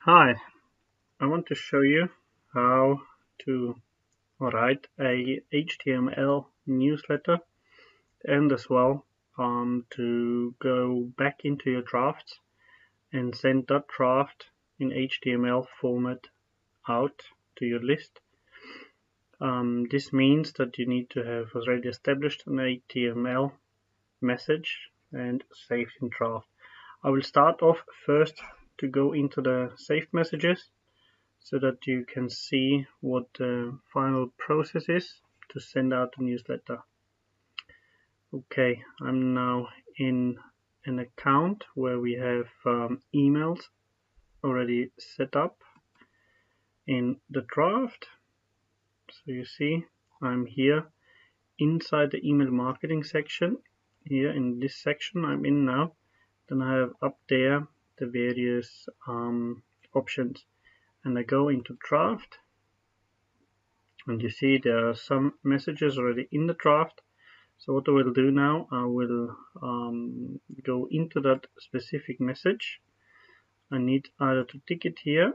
Hi, I want to show you how to write a HTML newsletter and as well to go back into your drafts and send that draft in HTML format out to your list. This means that you need to have already established an HTML message and saved in draft. I will start off first to go into the saved messages so that you can see what the final process is to send out the newsletter. Okay, I'm now in an account where we have emails already set up in the draft. So you see I'm here inside the email marketing section. Here in this section I'm in now. Then I have up there the various options, and I go into draft. And you see there are some messages already in the draft. So what I will do now, I will go into that specific message. I need either to tick it here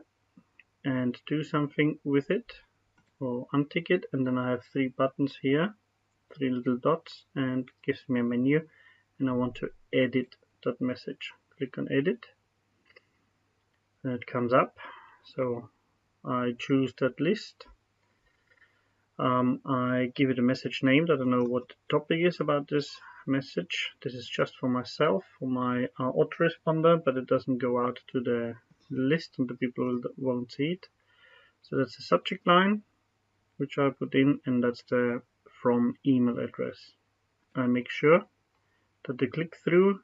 and do something with it, or untick it, and then I have three buttons here, three little dots, and it gives me a menu, and I want to edit that message. Click on edit, and it comes up. So I choose that list. I give it a message name that I know what the topic is about this message. This is just for myself, for my autoresponder, but it doesn't go out to the list and the people won't see it. So that's the subject line, which I put in, and that's the from email address. I make sure that the click-through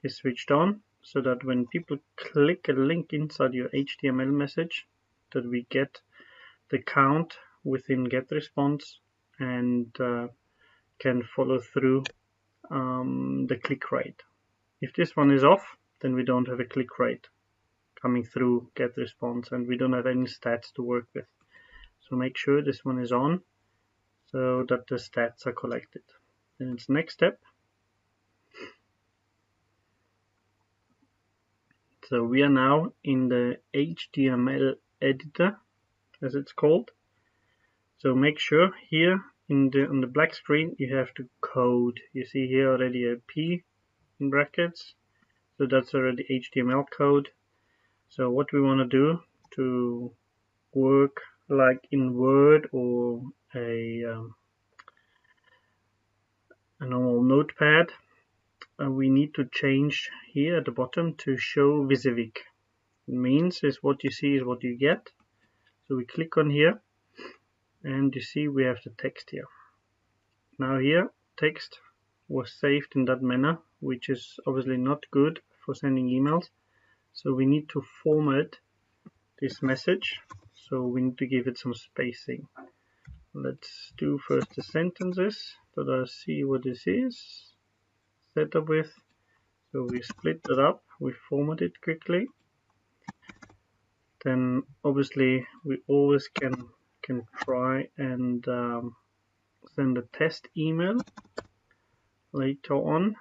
is switched on, so that when people click a link inside your HTML message, that we get the count within GetResponse and can follow through the click rate. If this one is off, then we don't have a click rate coming through GetResponse, and we don't have any stats to work with. So make sure this one is on so that the stats are collected. Then it's next step. So we are now in the HTML editor, as it's called. So make sure here on the black screen you have to code. You see here already a P in brackets, so that's already HTML code. So what we want to do to work like in Word or a normal notepad, we need to change here at the bottom to show Wysiwyg. It means is what you see is what you get. So we click on here, and you see we have the text here. Now here text was saved in that manner, which is obviously not good for sending emails. So we need to format this message. So we need to give it some spacing. Let's do first the sentences that I see what this is set up with. So we split that up, we format it quickly. Then obviously we always can try and send a test email later on.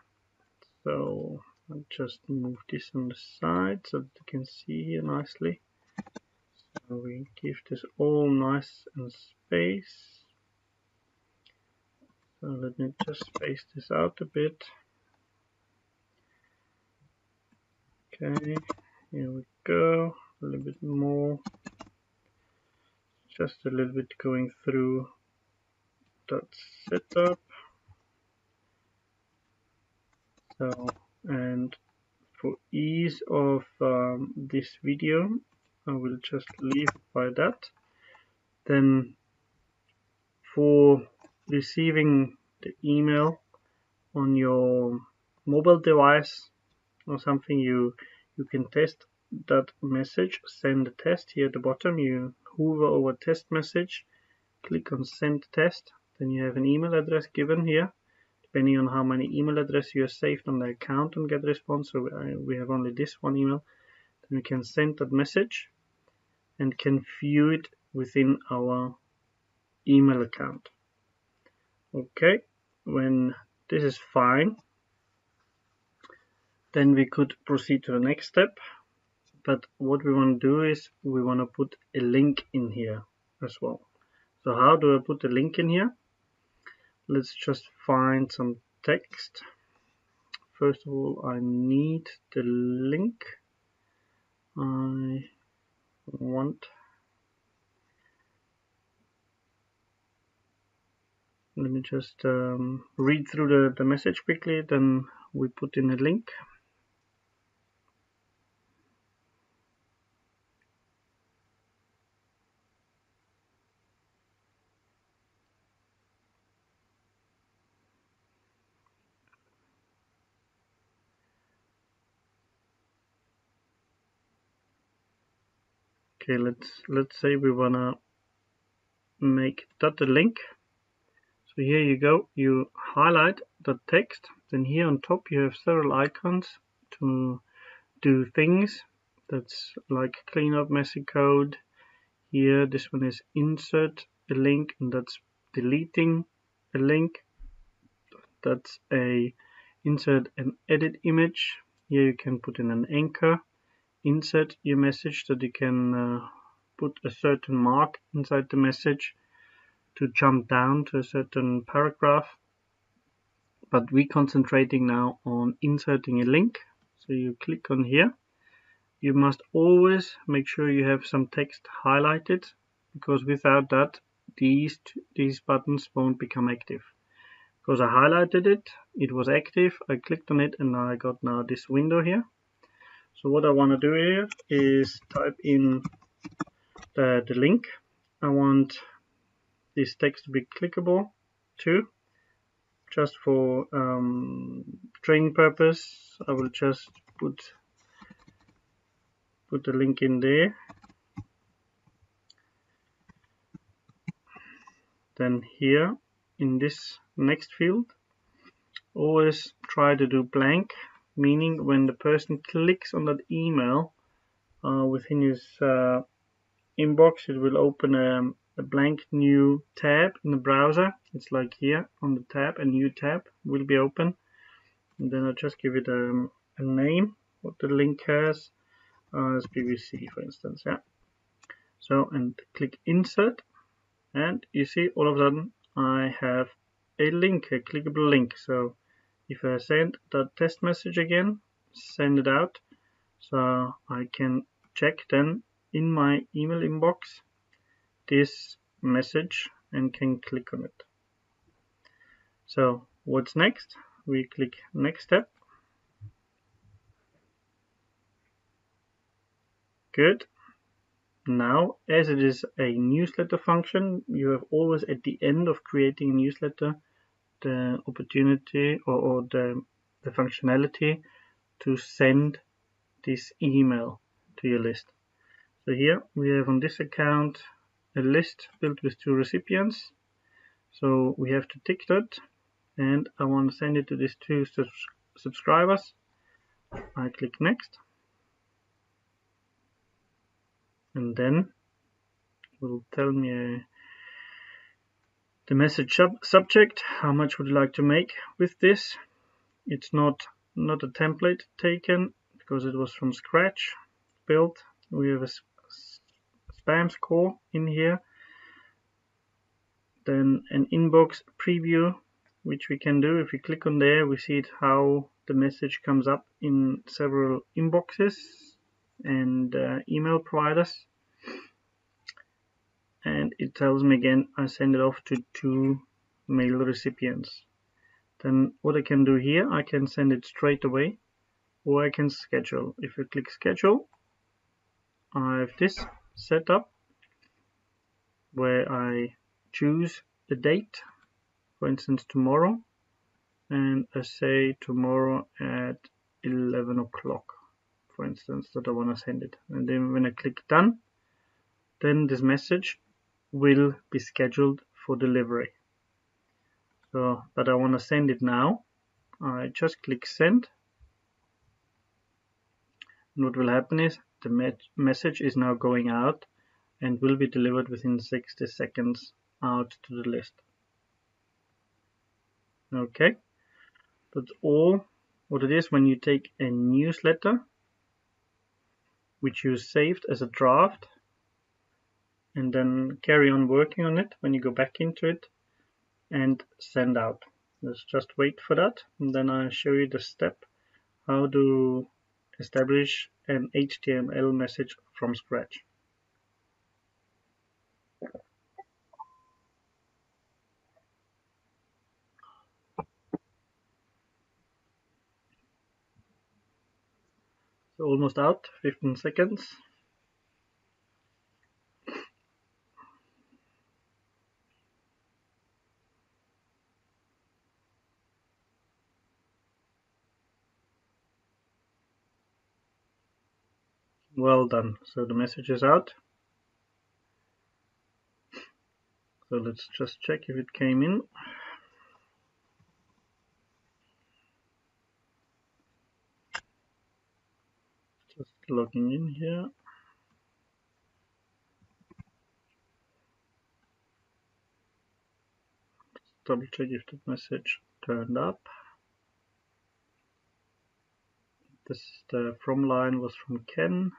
So I'll just move this on the side so that you can see here nicely. So we give this all nice and space. So let me just space this out a bit. Okay, here we go. A little bit more. Just a little bit going through that setup. So, and for ease of this video, I will just leave it by that. Then for receiving the email on your mobile device or something, you can test that message, send the test. Here at the bottom you hover over test message, click on send test, then you have an email address given here. Depending on how many email addresses you have saved on the account on GetResponse, so we have only this one email, then we can send that message and can view it within our email account. Okay, when this is fine, then we could proceed to the next step. But what we want to do is we want to put a link in here as well. So how do I put a link in here? Let's just find some text. First of all, I need the link. I want, let me just read through the message quickly, then we put in a link. Okay, let's say we wanna make that the link. So here you go, you highlight the text, then here on top you have several icons to do things. That's like clean up messy code. Here this one is insert a link, and that's deleting a link. That's a insert and edit image. Here you can put in an anchor, insert your message that you can put a certain mark inside the message to jump down to a certain paragraph. But we're concentrating now on inserting a link. So you click on here. You must always make sure you have some text highlighted, because without that these buttons won't become active. Because I highlighted it, it was active, I clicked on it, and I got now this window here. So what I want to do here is type in the link. I want this text to be clickable too. Just for training purpose, I will just put the link in there. Then here in this next field, always try to do blank, meaning when the person clicks on that email within his inbox, it will open a blank new tab in the browser. It's like here on the tab, a new tab will be open, and then I'll just give it a name, what the link has, as PVC for instance. Yeah. So, and click insert, and you see all of a sudden I have a link, a clickable link. So if I send that test message again, send it out, so I can check then in my email inbox this message and can click on it. So what's next? We click next step. Good. Now, as it is a newsletter function, you have always at the end of creating a newsletter the opportunity or the functionality to send this email to your list. So here we have on this account a list built with 2 recipients. So we have to tick that, and I want to send it to these 2 subscribers. I click next, and then it will tell me the message subject. How much would you like to make with this? It's not a template taken because it was from scratch built. We have a spam score in here, then an inbox preview, which we can do. If we click on there, we see it how the message comes up in several inboxes and email providers, and it tells me again I send it off to 2 mail recipients. Then what I can do here, I can send it straight away, or I can schedule. If I click schedule, I have this set up where I choose the date, for instance tomorrow, and I say tomorrow at 11 o'clock, for instance, that I want to send it. And then when I click done, then this message will be scheduled for delivery. So, but I want to send it now. I just click send, and what will happen is the message is now going out and will be delivered within 60 seconds out to the list. Okay, that's all what it is when you take a newsletter we choose saved as a draft, and then carry on working on it when you go back into it, and send out. Let's just wait for that, and then I'll show you the step how to establish an HTML message from scratch. So almost out, 15 seconds. Well done. So the message is out. So let's just check if it came in. Just logging in here. Just double check if the message turned up. The from line was from Ken.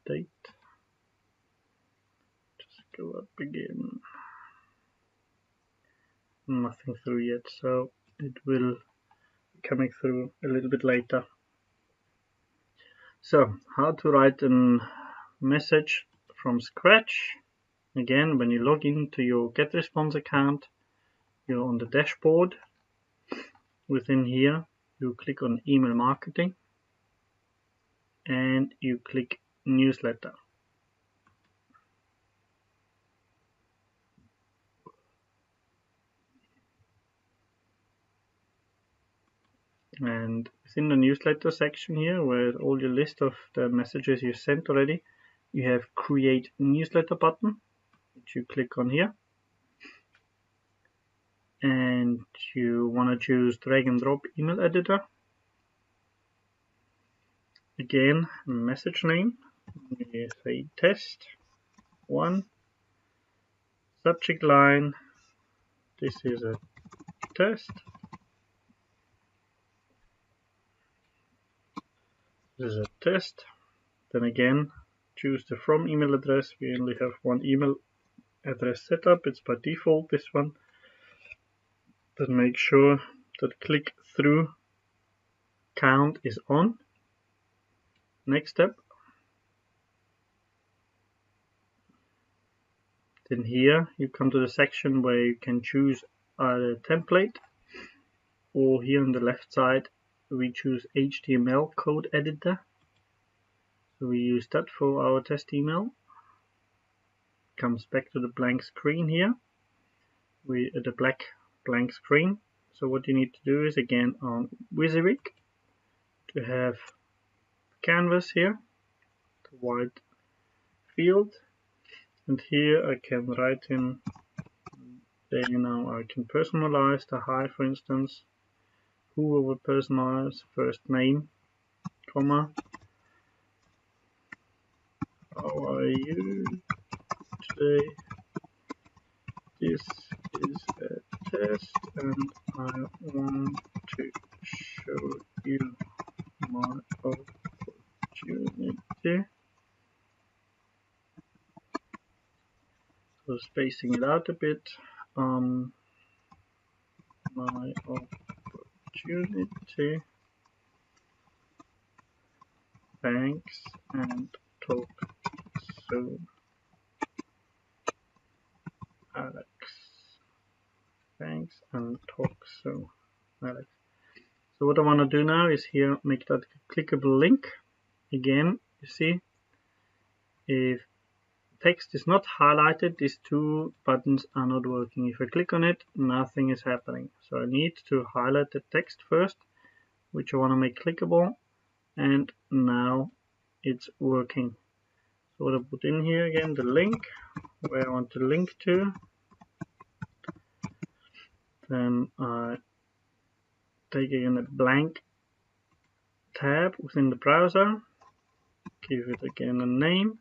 Date. Just go up again. Nothing through yet, so it will be coming through a little bit later. So, how to write a message from scratch. Again, when you log into your GetResponse account, you're on the dashboard. Within here, you click on email marketing and you click newsletter. And within the newsletter section here, where all your list of the messages you sent already, you have create newsletter button, which you click on here. And you want to choose drag and drop email editor. Again, message name, we say test 1. Subject line, this is a test. This is a test. Then again, choose the from email address. We only have one email address set up. It's by default this one. Then make sure that click through count is on. Next step. Then here you come to the section where you can choose either template, or here on the left side we choose HTML code editor. So we use that for our test email. Comes back to the blank screen here. The blank screen. So what you need to do is again on WYSIWYG to have canvas here, the white field, and here I can write in. Now I can personalize the hi, for instance. Who will personalize? First name, comma. How are you today? This is a test and I want to show you my opportunity. So spacing it out a bit. My opportunity. Thanks and talk soon. Alex. Thanks and talk soon. Alex. So what I want to do now is here make that a clickable link. Again, you see, if text is not highlighted, these two buttons are not working. If I click on it, nothing is happening. So I need to highlight the text first, which I want to make clickable, and now it's working. So what I put in here again, the link, where I want to link to. Then I take again a blank tab within the browser, give it again a name,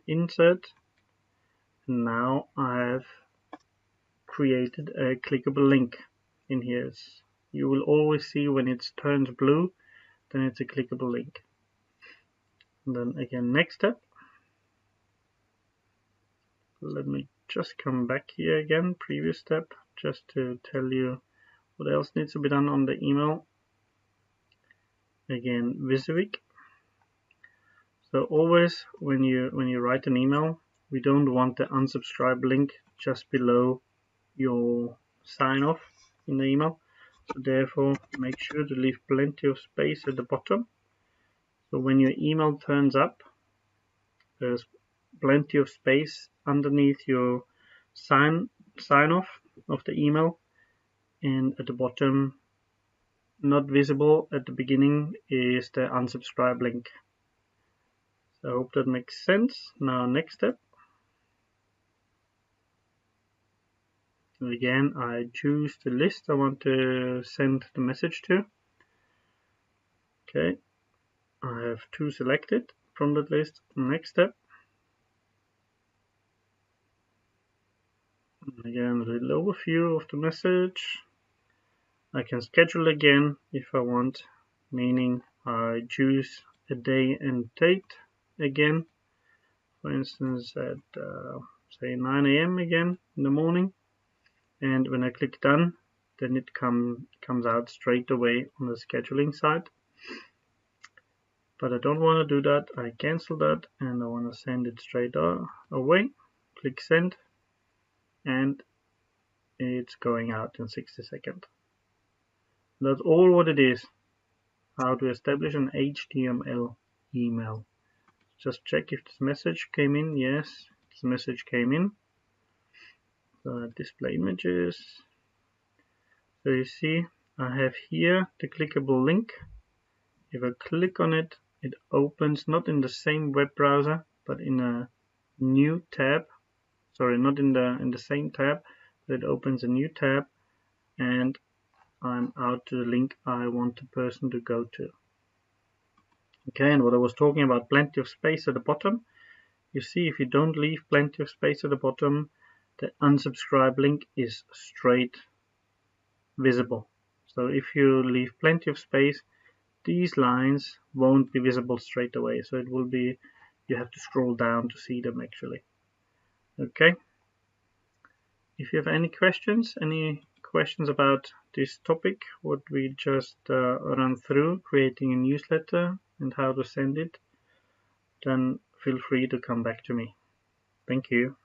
insert, and now I have created a clickable link in here. you will always see when it turns blue, then it's a clickable link. And then again, next step. Let me just come back here again, previous step, just to tell you what else needs to be done on the email. Again, Wysiwyg. So always when you write an email, we don't want the unsubscribe link just below your sign off in the email. So therefore, make sure to leave plenty of space at the bottom. So when your email turns up, there's plenty of space underneath your sign off of the email, and at the bottom, not visible at the beginning, is the unsubscribe link. So I hope that makes sense. Now next step. Again, I choose the list I want to send the message to. Okay, I have 2 selected from that list. Next step. Again, a little overview of the message. I can schedule again if I want, meaning I choose a day and date again. For instance, at say 9 AM again in the morning. And when I click done, then it comes out straight away on the scheduling side. But I don't want to do that. I cancel that and I want to send it straight away. Click send, and it's going out in 60 seconds. That's all what it is. How to establish an HTML email. Just check if this message came in. Yes, this message came in. Display images. So you see I have here the clickable link. If I click on it, it opens not in the same web browser but in a new tab. Sorry, not in the same tab, but it opens a new tab, and I'm out to the link I want the person to go to. Okay, and what I was talking about, plenty of space at the bottom. You see, if you don't leave plenty of space at the bottom, the unsubscribe link is straight visible. So if you leave plenty of space, these lines won't be visible straight away. So it will be, you have to scroll down to see them actually. Okay. If you have any questions about this topic, what we just run through, creating a newsletter and how to send it, then feel free to come back to me. Thank you.